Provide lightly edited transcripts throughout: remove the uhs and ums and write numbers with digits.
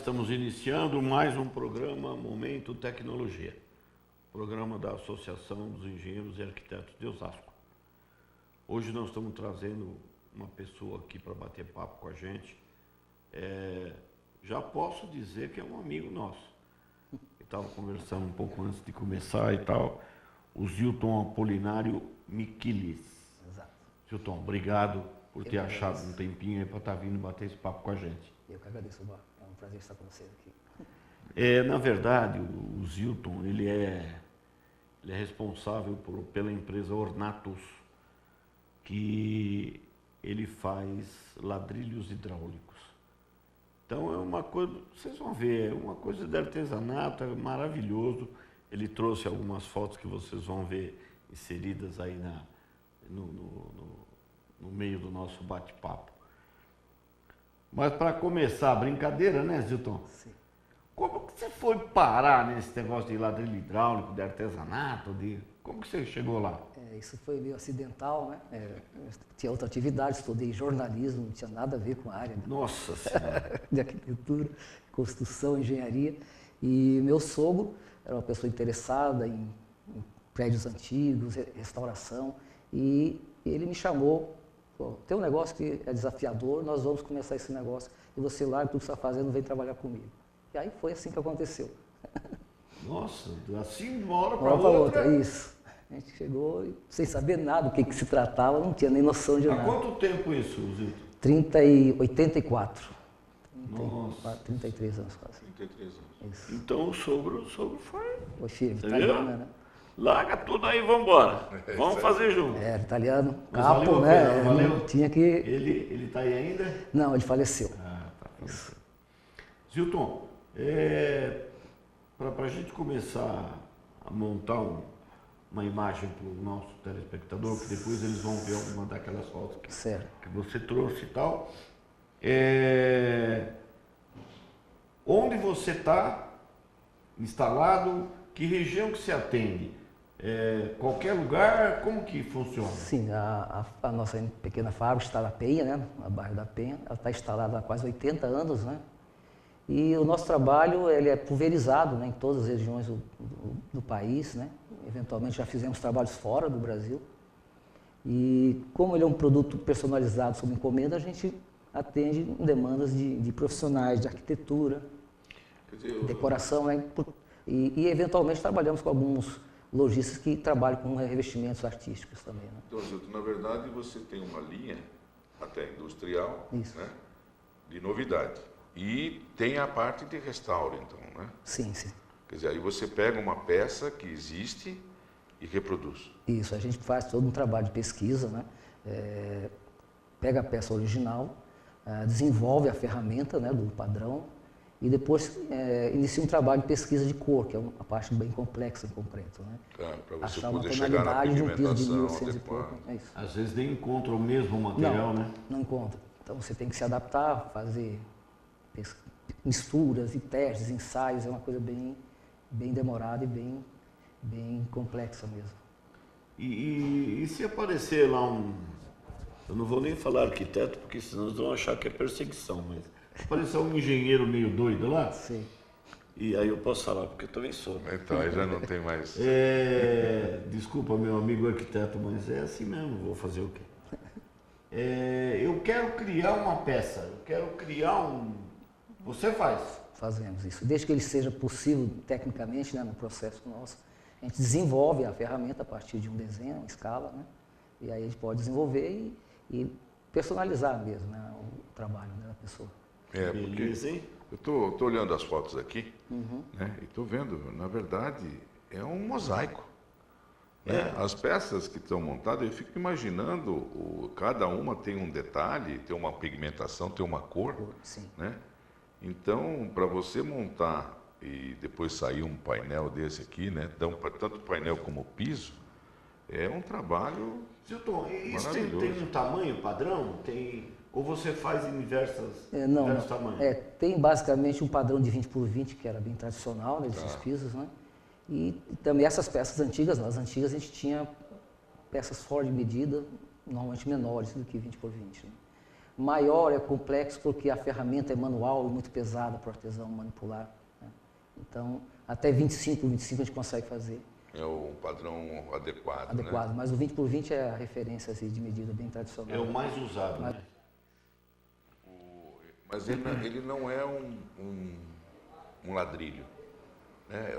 estamos iniciando mais um programa Momento Tecnologia, programa da Associação dos Engenheiros e Arquitetos de Osasco. Hoje nós estamos trazendo uma pessoa aqui para bater papo com a gente. Já posso dizer que é um amigo nosso. Estava conversando um pouco antes de começar e tal. O Zilton Apolinário Miquilis. Exato. Zilton, obrigado por ter achado um tempinho aí para estar vindo bater esse papo com a gente. Eu que agradeço, é um prazer estar com você aqui. Na verdade, o Zilton, ele é responsável pela empresa Ornatus, que ele faz ladrilhos hidráulicos. Então é uma coisa, vocês vão ver, é uma coisa de artesanato, é maravilhoso. Ele trouxe algumas fotos que vocês vão ver inseridas aí no meio do nosso bate-papo. Mas para começar a brincadeira, né, Zilton? Sim. Como que você foi parar nesse negócio de ladrilho hidráulico, de artesanato? Como que você chegou lá? Isso foi meio acidental, né? Eu tinha outra atividade, estudei jornalismo, não tinha nada a ver com a área Nossa Senhora. de arquitetura, construção, engenharia. E meu sogro era uma pessoa interessada em prédios antigos, restauração, e ele me chamou, tem um negócio que é desafiador, nós vamos começar esse negócio, e você larga tudo que você está fazendo, vem trabalhar comigo. E aí foi assim que aconteceu. Nossa, assim de uma hora para outra. Isso. A gente chegou sem saber nada do que se tratava, não tinha nem noção de nada. Há quanto tempo isso, Zilton? 84. Nossa. 33 anos quase. 33 anos. Isso. Então o sogro foi... Foi firme, italiano, né? Larga tudo aí, vamos embora. Vamos fazer junto. Italiano, Mas capo, né? Valeu. Tinha que... Ele está aí ainda? Não, ele faleceu. Tá. Zilton, para a gente começar a montar uma imagem para o nosso telespectador, que depois eles vão ver alguma daquelas fotos que você trouxe e tal. Onde você está instalado? Que região que você atende? Qualquer lugar? Como que funciona? Sim, a nossa pequena fábrica está na Penha, né? No bairro da Penha. Ela está instalada há quase 80 anos, né? E o nosso trabalho ele é pulverizado, né, em todas as regiões do país, né? Eventualmente já fizemos trabalhos fora do Brasil. E como ele é um produto personalizado sob encomenda, a gente atende demandas de profissionais de arquitetura, decoração, né? E eventualmente trabalhamos com alguns lojistas que trabalham com revestimentos artísticos também. Né? Então, Zilton, na verdade você tem uma linha até industrial, né, de novidade. E tem a parte de restauro, então, né? Sim, sim. Quer dizer, aí você pega uma peça que existe e reproduz. Isso, a gente faz todo um trabalho de pesquisa, né? Pega a peça original, desenvolve a ferramenta, né, do padrão e depois inicia um trabalho de pesquisa de cor, que é uma parte bem complexa em concreto, né? Para você achar poder uma chegar na tonalidade de um piso de pigmentação 1800 e pouco. É isso. Às vezes nem encontra o mesmo material, né? Não encontra. Então você tem que se adaptar, fazer misturas e testes, ensaios, é uma coisa bem demorada e bem complexa mesmo. E se aparecer lá eu não vou nem falar arquiteto, porque senão eles vão achar que é perseguição, mas se aparecer um engenheiro meio doido lá, sim. E aí eu posso falar, porque eu também sou. Então, aí já não tem mais... Desculpa, meu amigo arquiteto, mas é assim mesmo, vou fazer o quê? Eu quero criar uma peça, eu quero criar Você faz? Fazemos isso. Desde que ele seja possível tecnicamente, né, no processo nosso, a gente desenvolve a ferramenta a partir de um desenho, uma escala, né? E aí a gente pode desenvolver e personalizar mesmo, né, o trabalho, né, da pessoa. Porque eu estou olhando as fotos aqui, né, e estou vendo, na verdade, é um mosaico. Né? As peças que estão montadas, eu fico imaginando, cada uma tem um detalhe, tem uma pigmentação, tem uma cor. Sim. Né? Então, para você montar e depois sair um painel desse aqui, né, tanto o painel como o piso, é um trabalho Zilton, isso maravilhoso. tem um tamanho padrão? Ou você faz em diversos tamanhos? Tem basicamente um padrão de 20 por 20, que era bem tradicional, né, desses pisos, né? E também essas peças antigas, nas antigas a gente tinha peças fora de medida, normalmente menores do que 20 por 20. Né? Maior é complexo porque a ferramenta é manual e muito pesada para o artesão manipular, né? Então, até 25 por 25 a gente consegue fazer. É o padrão adequado, Adequado, né? mas o 20 por 20 é a referência assim, de medida bem tradicional. É o mais usado, né? Mas ele não é um ladrilho, né?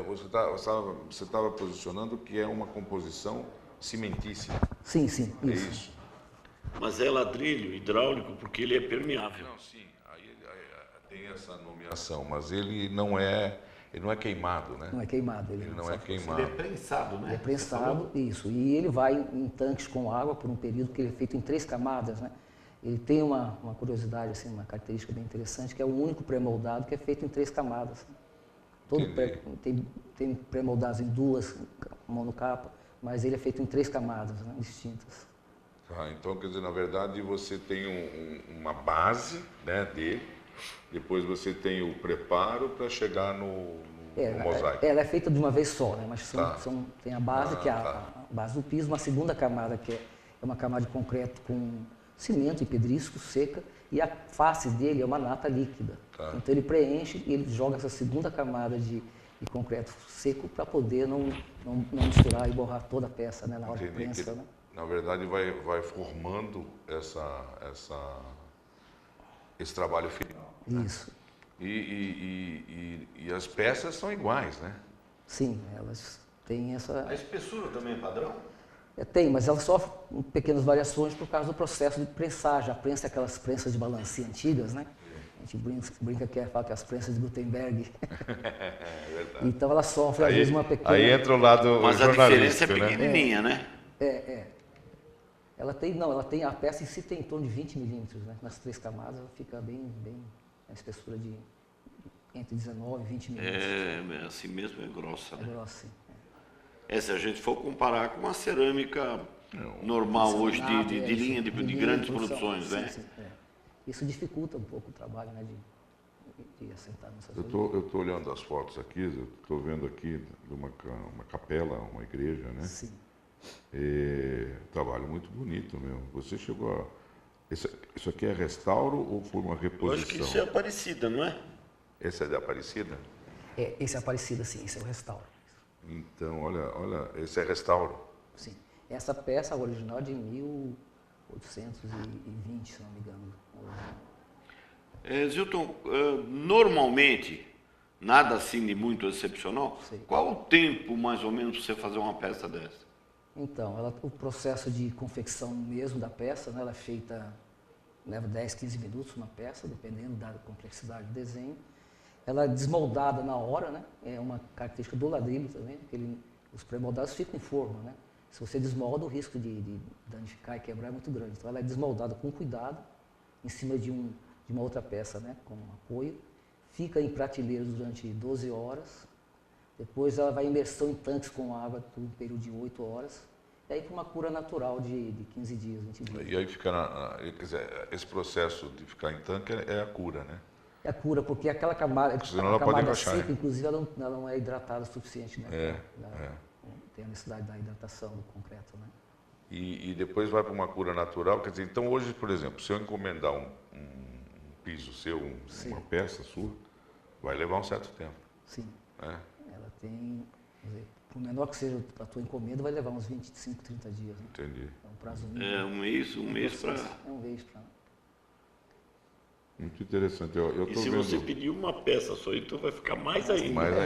Você estava posicionando que é uma composição cimentícia. Sim, sim, É isso. isso. Mas é ladrilho hidráulico porque ele é permeável. Não, sim, aí tem essa nomeação, mas ele não é queimado, né? Não é queimado. Ele não é Ele queimado. é prensado, né? Ele é prensado, isso. E ele vai em tanques com água por um período que ele é feito em 3 camadas, né? Ele tem uma curiosidade, assim, uma característica bem interessante, que é o único pré-moldado que é feito em 3 camadas. Todo tem pré-moldados em 2 monocapa, mas ele é feito em 3 camadas, né, distintas. Tá, então, quer dizer, na verdade, você tem uma base, né, dele, depois você tem o preparo para chegar no mosaico. Ela é feita de uma vez só, né? Mas Tá. tem a base, que é tá. a base do piso, uma segunda camada, que é uma camada de concreto com cimento e pedrisco seca, e a face dele é uma nata líquida. Tá. Então ele preenche e ele joga essa segunda camada de concreto seco para poder não misturar e borrar toda a peça, né, na hora de Entendi prensa, que, né? na verdade, vai formando esse trabalho final. Isso. E as peças são iguais, né? Sim, elas têm essa... A espessura também é padrão? Tem, mas ela sofre pequenas variações por causa do processo de prensagem. A prensa é aquelas prensas de balancia antigas, né? A gente brinca que fala que as prensas de Gutenberg. É verdade. Então ela sofre, às vezes, uma pequena... Aí entra o lado Mas a diferença é jornalístico, né? pequenininha, né? Ela tem, a peça em si tem em torno de 20 milímetros, né? Nas 3 camadas ela fica bem, a espessura de entre 19 e 20 milímetros. É, assim mesmo é grossa, É né? grossa, sim. Se a gente for comparar com uma cerâmica normal hoje de linha, de grandes produções, sim, né? Sim, Isso dificulta um pouco o trabalho, né, de assentar nessas Eu estou olhando as fotos aqui, eu estou vendo aqui de uma capela, uma igreja, né? Sim. Trabalho muito bonito mesmo. Você chegou a... Isso aqui é restauro ou foi uma reposição? Eu acho que isso é Aparecida, não é? Esse é de Aparecida? Esse é Aparecida, sim, esse é o restauro. Então, olha, esse é restauro. Sim. Essa peça original é de 1820, se não me engano. Zilton, normalmente, nada assim de muito excepcional, Sim. qual o tempo, mais ou menos, para você fazer uma peça dessa? Então, o processo de confecção mesmo da peça, né, ela é feita, leva 10, 15 minutos uma peça, dependendo da complexidade do desenho. Ela é desmoldada na hora, né? É uma característica do ladrilho também, que os pré-moldados ficam em forma, né? Se você desmolda, o risco de danificar e quebrar é muito grande. Então ela é desmoldada com cuidado, em cima de uma outra peça, né? Com apoio. Fica em prateleiras durante 12 horas. Depois ela vai em imersão em tanques com água por um período de 8 horas. E aí para uma cura natural de 15 dias, 20 dias. E aí fica, quer dizer, esse processo de ficar em tanque é a cura, né? É a cura, porque aquela camada, Senão ela pode encaixar, seca, né? inclusive, ela não é hidratada o suficiente, né? É. Tem a necessidade da hidratação do concreto, né? E depois vai para uma cura natural. Quer dizer, então hoje, por exemplo, se eu encomendar um piso seu, uma peça sua, vai levar um certo tempo. Sim. Né? Ela tem, quer dizer, por menor que seja a tua encomenda, vai levar uns 25, 30 dias. Né? Entendi. É um prazo mínimo. É um mês para... É um mês para... Muito interessante. Eu E tô se vendo... você pedir uma peça só, então vai ficar mais ainda. Mas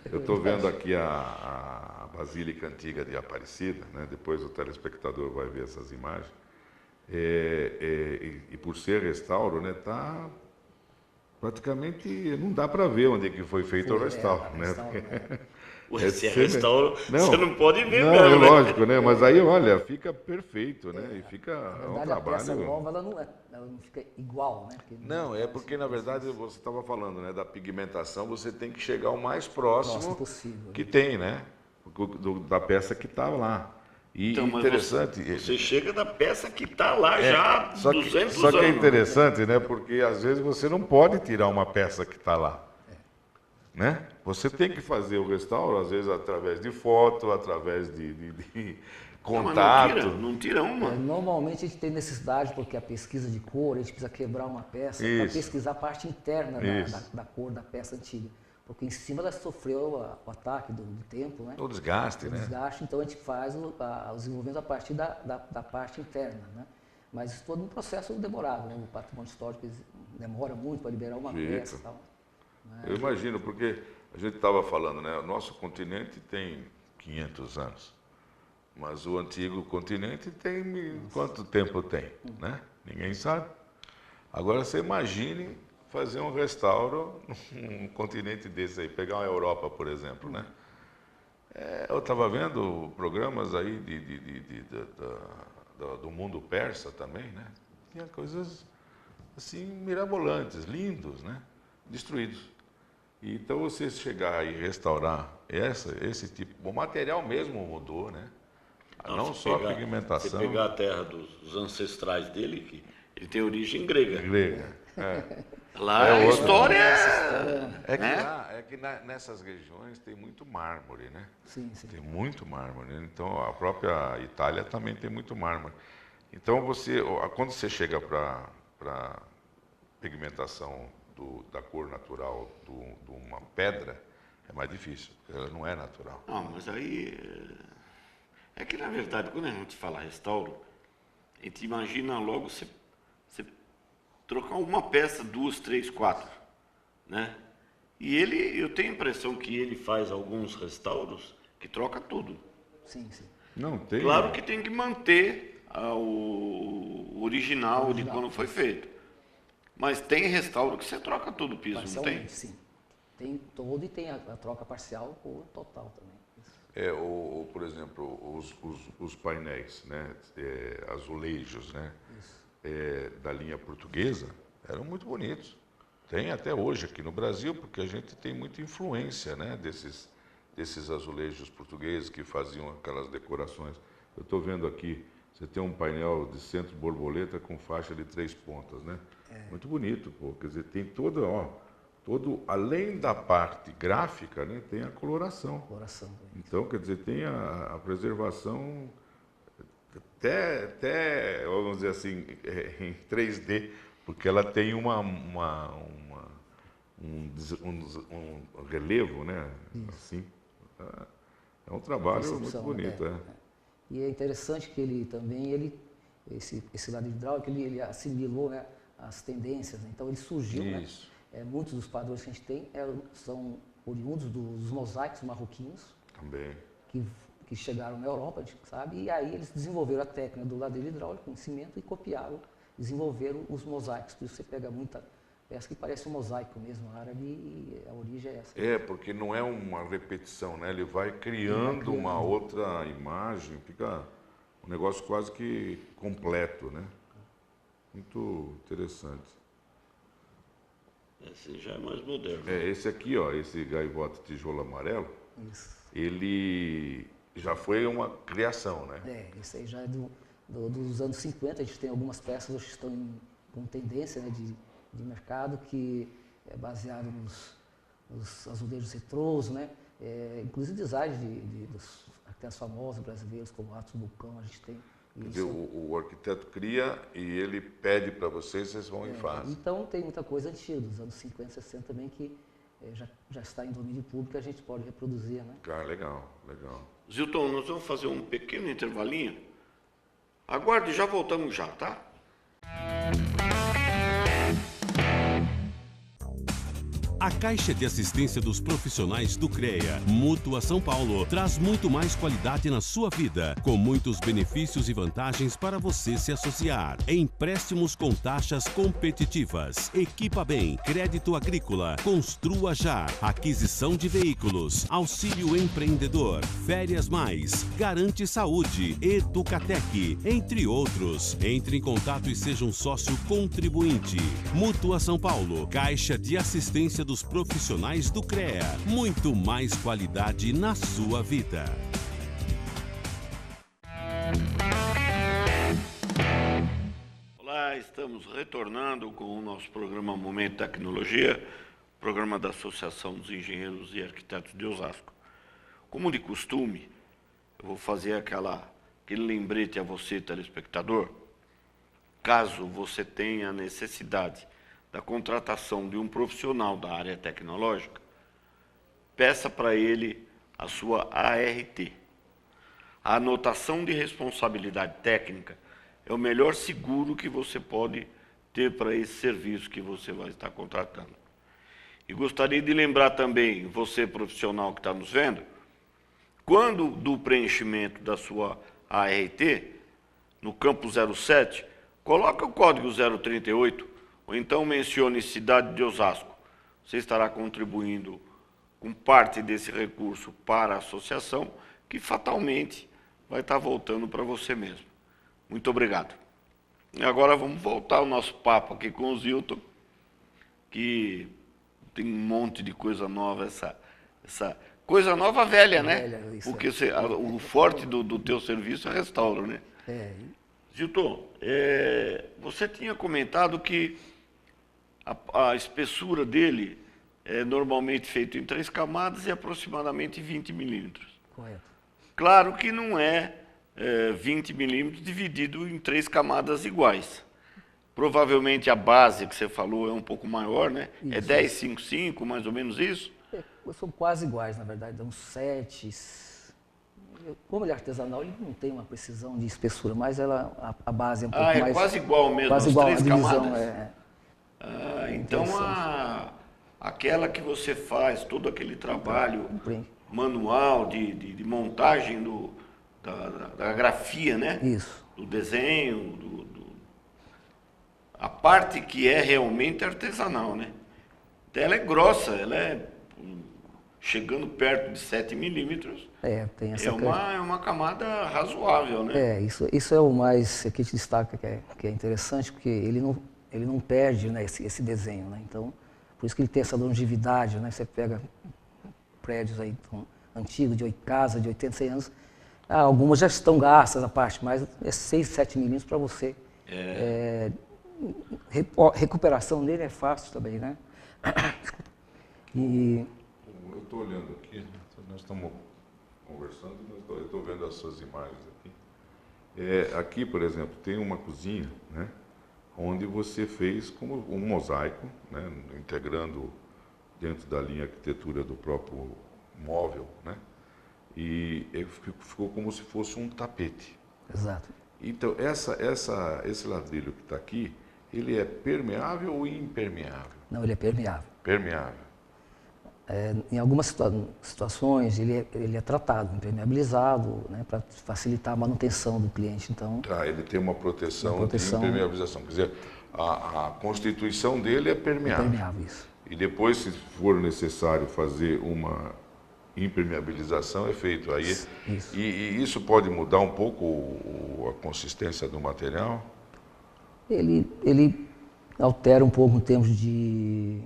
eu estou vendo aqui a Basílica Antiga de Aparecida, né? Depois o telespectador vai ver essas imagens. E por ser restauro, né, tá praticamente não dá para ver onde é que foi feito o restauro, né? Se é restauro, você não pode ver não, mesmo, é né? lógico, né? Mas aí, olha, fica perfeito, né? E fica Na um verdade, a peça trabalho. nova, ela não fica igual, né? Não, é porque, na verdade, você estava falando, né, da pigmentação, você tem que chegar o mais próximo possível, que tem, né? Da peça que está lá. E Então, mas interessante. Você chega da peça que está lá já há Só 200 anos. que é interessante, né? Porque às vezes você não pode tirar uma peça que está lá. Né? Você tem que fazer o restauro, às vezes através de foto, através contato. Não tira uma. Normalmente a gente tem necessidade, porque a pesquisa de cor, a gente precisa quebrar uma peça para pesquisar a parte interna da cor da peça antiga. Porque em cima ela sofreu o ataque do tempo, né? O desgaste, né? Então a gente faz o desenvolvimento a partir da parte interna, né? Mas isso todo um processo demorado, né? O patrimônio histórico demora muito para liberar uma peça e tal. Né? Eu imagino, porque a gente estava falando, né? O nosso continente tem 500 anos, mas o antigo continente tem quanto tempo tem, né? Ninguém sabe. Agora você imagine fazer um restauro num continente desse aí, pegar uma Europa, por exemplo, né? Eu estava vendo programas aí do mundo persa também, né? Tinha coisas assim mirabolantes, lindos, né? Destruídos. Então você chegar e restaurar esse tipo, o material mesmo mudou, né? Não só a pigmentação. Você pegar a terra dos ancestrais dele, que ele tem origem grega. Lá a história nessas regiões tem muito mármore, né? Sim. Tem muito mármore. Então a própria Itália também tem muito mármore. Então quando você chega para pigmentação da cor natural de uma pedra, é mais difícil, porque ela não é natural. Não, mas aí é que na verdade quando a gente fala restauro, a gente imagina logo você trocar uma peça, 2, 3, 4, né? E eu tenho a impressão que ele faz alguns restauros que troca tudo. Sim. Não tem. Claro que tem que manter o original de quando foi feito. Mas tem restauro que você troca tudo o piso, não tem? Sim. Tem todo e tem a troca parcial ou total também. Por exemplo, os painéis, né? Azulejos, né? Da linha portuguesa, eram muito bonitos. Tem até hoje aqui no Brasil, porque a gente tem muita influência, né, desses azulejos portugueses que faziam aquelas decorações. Eu estou vendo aqui, você tem um painel de centro borboleta com faixa de 3 pontas, né? Muito bonito, pô. Quer dizer, tem além da parte gráfica, né, tem a coloração. Então, quer dizer, tem a preservação até, vamos dizer assim, em 3D, porque ela tem um relevo, né? Assim, é um trabalho muito bonito. E é interessante que ele também, esse lado hidráulico, ele assimilou, né, as tendências, né? Então ele surgiu, né? Muitos dos padrões que a gente tem são oriundos dos mosaicos marroquinos. Também. Que chegaram na Europa, a gente sabe, e aí eles desenvolveram a técnica do ladrilho hidráulico em cimento e desenvolveram os mosaicos. Por isso você pega muita peça que parece um mosaico mesmo, árabe, e a origem é essa. Porque não é uma repetição, né? Ele vai criando uma outra imagem, fica um negócio quase que completo, né? Muito interessante. Esse já é mais moderno. Esse aqui, ó, esse gaivota tijolo amarelo, ele já foi uma criação, né? Isso aí já é dos anos 50, a gente tem algumas peças hoje que estão com tendência, né, de mercado, que é baseado nos azulejos retrôs, né? Inclusive design dos arquitetos famosos brasileiros, como Atos Bulcão, a gente tem. Quer dizer, o arquiteto cria e ele pede para vocês vão e fazem. Então tem muita coisa antiga, dos anos 50, 60 também, que já está em domínio público, a gente pode reproduzir, né? Legal. Zilton, nós vamos fazer um pequeno intervalinho. Aguarde, já voltamos já, tá? A Caixa de Assistência dos Profissionais do CREA, Mútua São Paulo, traz muito mais qualidade na sua vida, com muitos benefícios e vantagens para você se associar. Empréstimos com taxas competitivas. Equipa bem, crédito agrícola, construa já, aquisição de veículos, auxílio empreendedor, férias mais, garante saúde, Educatec, entre outros. Entre em contato e seja um sócio contribuinte. Mútua São Paulo, Caixa de Assistência dos Profissionais do CREA. Muito mais qualidade na sua vida. Olá, estamos retornando com o nosso programa Momento Tecnologia, programa da Associação dos Engenheiros e Arquitetos de Osasco. Como de costume, eu vou fazer aquela aquele lembrete a você, telespectador, caso você tenha necessidade da contratação de um profissional da área tecnológica, peça para ele a sua ART. A anotação de responsabilidade técnica é o melhor seguro que você pode ter para esse serviço que você vai estar contratando. E gostaria de lembrar também, você profissional que está nos vendo, quando do preenchimento da sua ART, no campo 07, coloque o código 038, ou então mencione cidade de Osasco. Você estará contribuindo com parte desse recurso para a associação, que fatalmente vai estar voltando para você mesmo. Muito obrigado. E agora vamos voltar ao nosso papo aqui com o Zilton, que tem um monte de coisa nova, essa coisa nova velha, né? Porque o forte do teu serviço é restauro, né? Zilton, você tinha comentado que a espessura dele é normalmente feita em 3 camadas e aproximadamente 20 milímetros. Correto. Claro que não é 20 milímetros dividido em 3 camadas iguais. Provavelmente a base que você falou é um pouco maior, né? Isso. É 10, 5, 5, mais ou menos isso? São quase iguais, na verdade, uns 7. Como ele é artesanal, ele não tem uma precisão de espessura, mas a base é um pouco mais... É quase igual mesmo, quase as igual, 3 a divisão, camadas? Então, aquela que você faz, todo aquele trabalho manual de montagem da grafia, né? Isso. Do desenho, a parte que é realmente artesanal, né? Ela é grossa, ela é chegando perto de 7 milímetros. Tem essa é uma camada razoável, né? Isso é o mais que a gente destaca, que é interessante, porque ele não perde, né, esse desenho, né? Então, por isso que ele tem essa longevidade, né? Você pega prédios aí antigos, de casa de 80, 100 anos, algumas já estão gastas a parte, mas é 6, 7 milímetros para você. Recuperação dele é fácil também, né? Eu estou olhando aqui, nós estamos conversando, eu estou vendo as suas imagens aqui. Aqui, por exemplo, tem uma cozinha, né, onde você fez como um mosaico, né, integrando dentro da linha arquitetura do próprio móvel, né, e ficou como se fosse um tapete. Exato. Então, esse ladrilho que está aqui, ele é permeável ou impermeável? Não, ele é permeável. Permeável. Em algumas situações, ele é tratado, impermeabilizado, né, para facilitar a manutenção do cliente. Então, ele tem uma proteção de impermeabilização. Quer dizer, a constituição dele é permeável. É permeável, isso. E depois, se for necessário fazer uma impermeabilização, é feito. Aí, isso. E isso pode mudar um pouco a consistência do material? Ele altera um pouco em termos de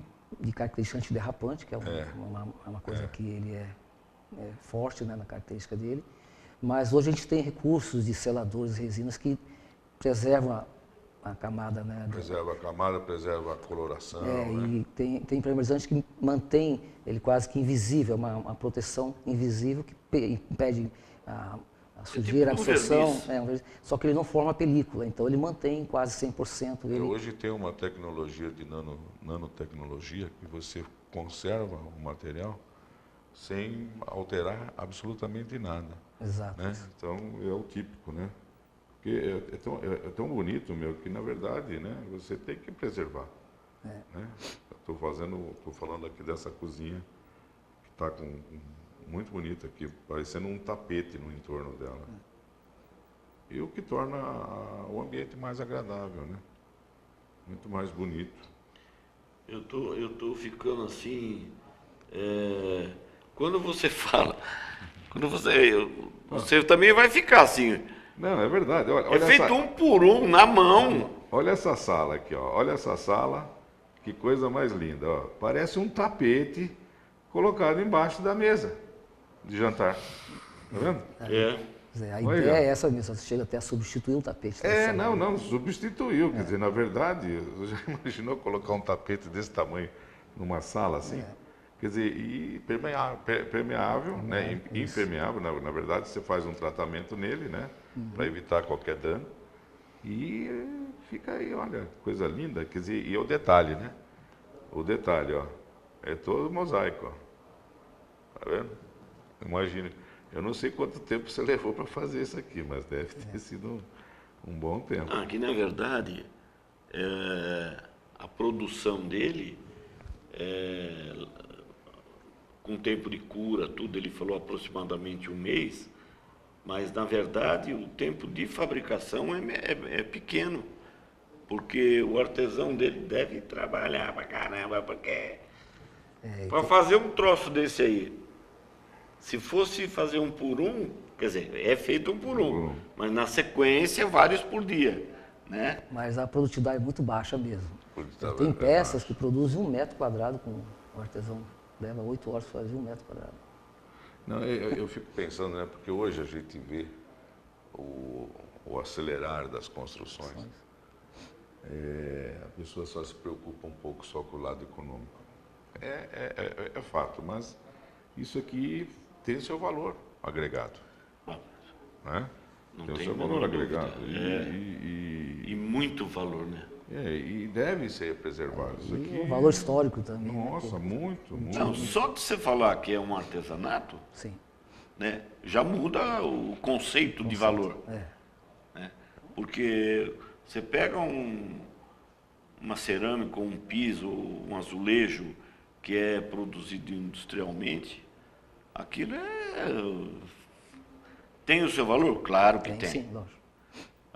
característica antiderrapante, que é uma coisa que ele é forte, né, na característica dele. Mas hoje a gente tem recursos de seladores e resinas que preservam a camada, né? Preserva a camada, preserva a coloração. Né? E tem impermeabilizante que mantém ele quase que invisível, uma proteção invisível que impede a sujeira, a absorção. Só que ele não forma película, então ele mantém quase 100%. Hoje tem uma tecnologia de nanotecnologia que você conserva o material sem alterar absolutamente nada. Exato. Né? Então é o típico, né? Porque é tão bonito, que na verdade, né, você tem que preservar. Né? Estou falando aqui dessa cozinha que está muito bonita aqui, parecendo um tapete no entorno dela. E o que torna o ambiente mais agradável, né? Muito mais bonito. Eu tô ficando assim, quando você fala, você também vai ficar assim. Não, é verdade. Olha feito um por um, na mão. Olha essa sala aqui, ó. Olha essa sala, que coisa mais linda, ó. Parece um tapete colocado embaixo da mesa de jantar. Tá vendo? A ideia é essa mesmo, você chega até a substituir o tapete. Não, substituiu. Quer dizer, na verdade, você já imaginou colocar um tapete desse tamanho numa sala assim? Quer dizer, e permeável, né? Impermeável, na verdade, você faz um tratamento nele, né? para evitar qualquer dano. E fica aí, olha, coisa linda. Quer dizer, e o detalhe, né? O detalhe, ó, é todo mosaico, ó. Tá vendo? Imagina, eu não sei quanto tempo você levou para fazer isso aqui, mas deve ter sido um bom tempo. Aqui, na verdade, a produção dele, com tempo de cura, tudo, ele falou aproximadamente 1 mês, mas, na verdade, o tempo de fabricação é pequeno, porque o artesão dele deve trabalhar pra caramba, porque para fazer um troço desse aí, se fosse fazer 1 por 1, quer dizer, é feito 1 por 1, mas na sequência vários por dia, né? Mas a produtividade é muito baixa mesmo. Produtividade Tem é peças baixa. que produzem 1 metro quadrado com o artesão. Leva 8 horas para fazer 1 metro quadrado. Não, eu fico pensando, né? Porque hoje a gente vê o acelerar das construções. A pessoa só se preocupa um pouco só com o lado econômico. É fato, mas isso aqui tem o seu valor agregado. Né? Não Tem o tem seu a valor menor agregado. dúvida. E muito valor, né? E deve ser preservado. Isso aqui, E um valor histórico também. nossa, muito, muito. Não, só de você falar que é um artesanato, Sim. né, já muda o conceito de valor. Né? Porque você pega uma cerâmica, um piso, um azulejo que é produzido industrialmente, aquilo tem o seu valor? Claro que tem. Sim, lógico.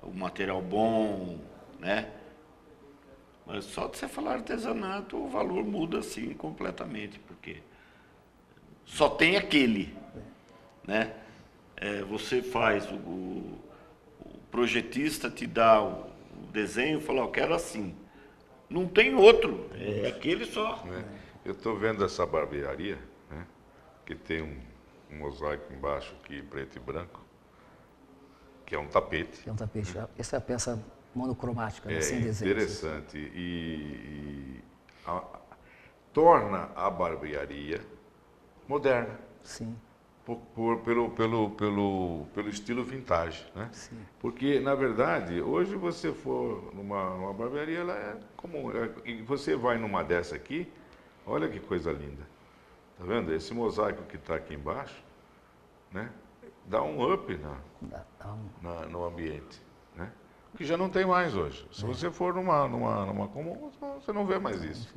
O material bom, né? Mas só de você falar artesanato, o valor muda assim completamente, porque só tem aquele, né? Você faz, o projetista te dá o desenho e fala, eu quero assim. Não tem outro, é aquele só. Né? Eu estou vendo essa barbearia, né? Que tem um mosaico embaixo aqui, preto e branco, que é um tapete. É um tapete. Essa é a peça monocromática, né, sem desenho. Interessante. Torna a barbearia moderna. Sim. Pelo estilo vintage, né? Sim. Porque, na verdade, hoje você for numa barbearia, ela é comum. E você vai numa dessa aqui, olha que coisa linda. Tá vendo? Esse mosaico que está aqui embaixo, né? Dá um up no ambiente, né? Que já não tem mais hoje. Se você for numa comum, você não vê mais isso.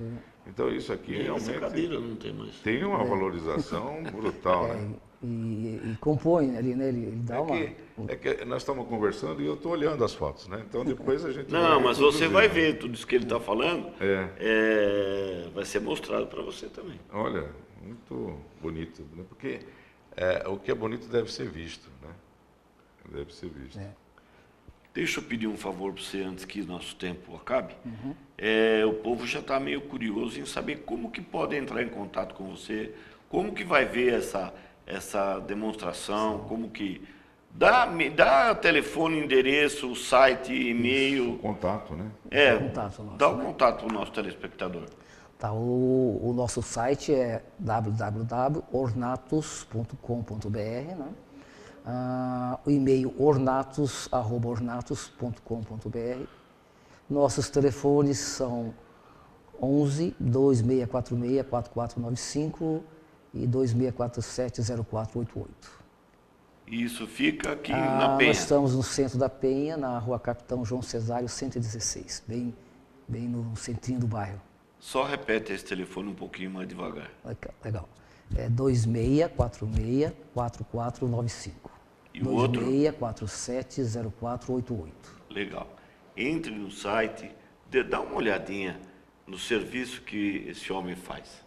Então isso aqui E essa realmente cadeira não tem mais. tem uma valorização brutal, né? E compõe ali, né? Ele dá que nós estamos conversando e eu estou olhando as fotos, né? Então depois a gente Não, vai mas você vai reproduzir, né? ver tudo isso que ele está falando, vai ser mostrado para você também. Olha, muito bonito, né? Porque o que é bonito deve ser visto, né? Deve ser visto. Deixa eu pedir um favor para você antes que nosso tempo acabe. O povo já está meio curioso em saber como que pode entrar em contato com você, como que vai ver essa demonstração, como que... Me dá telefone, endereço, site, e-mail. O contato, né? Contato nosso, Dá o né? contato para o nosso telespectador. Tá, o nosso site é www.ornatus.com.br, né? O e-mail ornatus@ornatus.com.br. Nossos telefones são 11 2646 4495 e 2647 0488. Isso fica aqui na Penha. Nós estamos no centro da Penha, na rua Capitão João Cesário 116, bem no centrinho do bairro. Só repete esse telefone um pouquinho mais devagar. Legal. É 2646 4495. E o outro? 2647 0488. Legal. Entre no site, dá uma olhadinha no serviço que esse homem faz.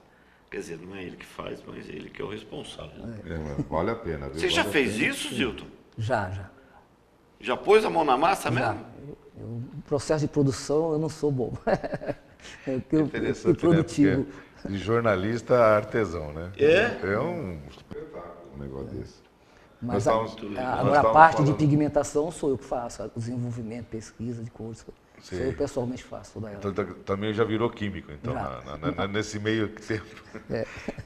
Quer dizer, não é ele que faz, mas é ele que é o responsável. Mas vale a pena. Viu? Você já Vale a fez pena. isso, Zilton? Já. Já pôs a mão na massa Já. mesmo? O processo de produção, eu não sou bobo. Eu Interessante, produtivo. né? Porque de jornalista a artesão, né? É? É um espetáculo um negócio desse. Mas nós agora a estávamos parte de falando- pigmentação sou eu que faço, o desenvolvimento, pesquisa de cores. Sou Sei. eu pessoalmente faço toda ela. Então, também já virou químico, então, Já. nesse meio tempo.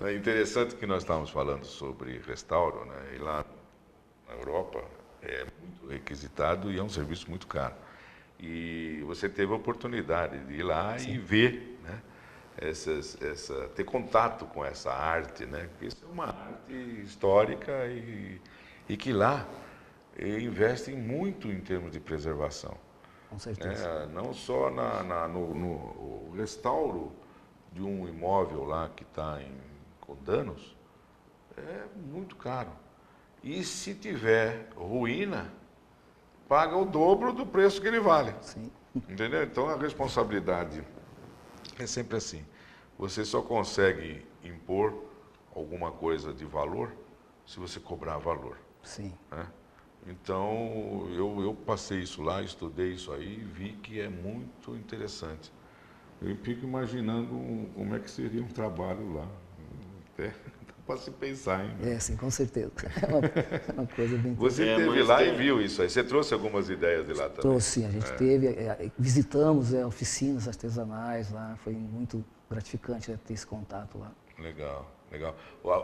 É interessante que nós estávamos falando sobre restauro, né? E lá na Europa é muito requisitado e é um serviço muito caro. E você teve a oportunidade de ir lá e ver, né, ter contato com essa arte, né? Porque isso é uma arte histórica e que lá investem muito em termos de preservação. Com certeza. Não só no restauro de um imóvel lá que está com danos, é muito caro. E se tiver ruína, paga o dobro do preço que ele vale. Sim. Entendeu? Então a responsabilidade é sempre assim. Você só consegue impor alguma coisa de valor se você cobrar valor. Sim. Né? Então eu passei isso lá, estudei isso aí e vi que é muito interessante. Eu fico imaginando como é que seria um trabalho lá. Até para se pensar, hein? Sim, com certeza. É uma coisa bem Você esteve lá e viu isso aí. Você trouxe algumas ideias de lá também? Trouxe, sim. A gente visitamos oficinas artesanais lá. Foi muito gratificante ter esse contato lá. Legal, legal.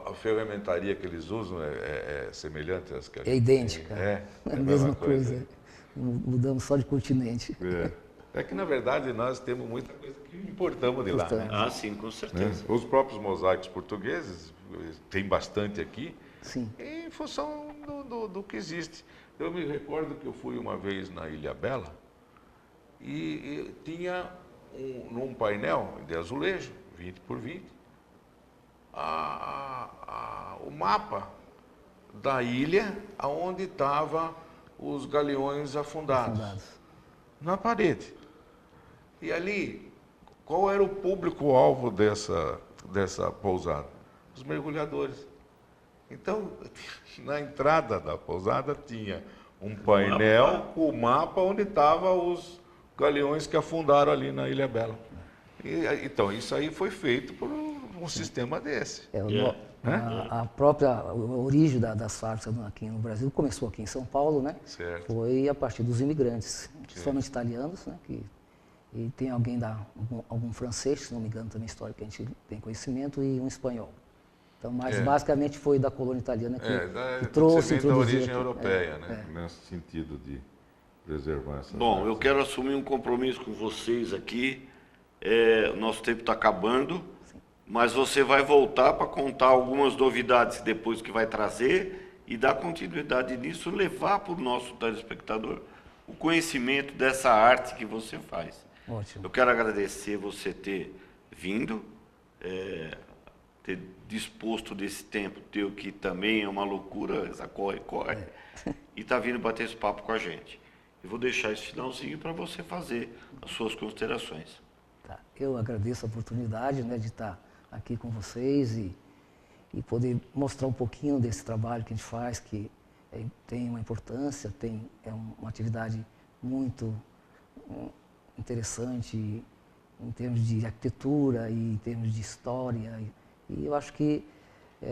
A ferramentaria que eles usam é semelhante às que a gente É idêntica. É a mesma coisa. Mudamos só de continente. É que, na verdade, nós temos muita coisa que importamos de lá. Né? Ah, sim, com certeza. Os próprios mosaicos portugueses, tem bastante aqui, Sim. em função do que existe. Eu me recordo que eu fui uma vez na Ilha Bela e tinha num painel de azulejo, 20 por 20, o mapa da ilha onde estavam os galeões afundados. Na parede. E ali, qual era o público-alvo dessa pousada? Os mergulhadores. Então, na entrada da pousada tinha um painel com o mapa onde estavam os galeões que afundaram ali na Ilha Bela. Então, isso aí foi feito por um sistema desse. A própria origem das fábricas aqui no Brasil começou aqui em São Paulo, né? Certo. Foi a partir dos imigrantes, principalmente italianos, né? E tem algum francês, se não me engano, também história que a gente tem conhecimento, e um espanhol. Então, mas basicamente foi da colônia italiana que trouxe, da origem aqui. europeia, né? Nesse sentido de preservar essa. Bom, eu quero assumir um compromisso com vocês aqui. O nosso tempo está acabando, mas você vai voltar para contar algumas novidades depois que vai trazer e dar continuidade nisso, levar para o nosso telespectador o conhecimento dessa arte que você faz. Ótimo. Eu quero agradecer você ter vindo, ter disposto desse tempo teu, que também é uma loucura, essa corre, e tá vindo bater esse papo com a gente. Eu vou deixar esse finalzinho para você fazer as suas considerações. Tá. Eu agradeço a oportunidade, né, de estar aqui com vocês e poder mostrar um pouquinho desse trabalho que a gente faz, que tem uma importância, é uma atividade muito interessante em termos de arquitetura e em termos de história. E eu acho que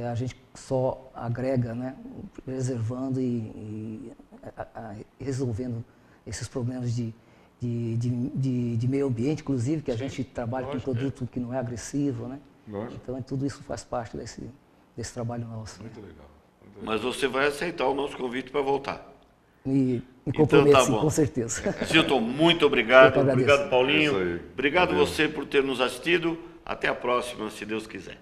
a gente só agrega, né, preservando e resolvendo esses problemas de meio ambiente, inclusive, que a gente trabalha com um produto que não é agressivo, né? Lógico. Então tudo isso faz parte desse trabalho nosso. Muito legal. Mas você vai aceitar o nosso convite para voltar. Me comprometo, Então tá sim, bom. com certeza. Zilton, muito obrigado. Eu que agradeço. Obrigado, Paulinho. É isso aí. Obrigado Valeu. você por ter nos assistido. Até a próxima, se Deus quiser.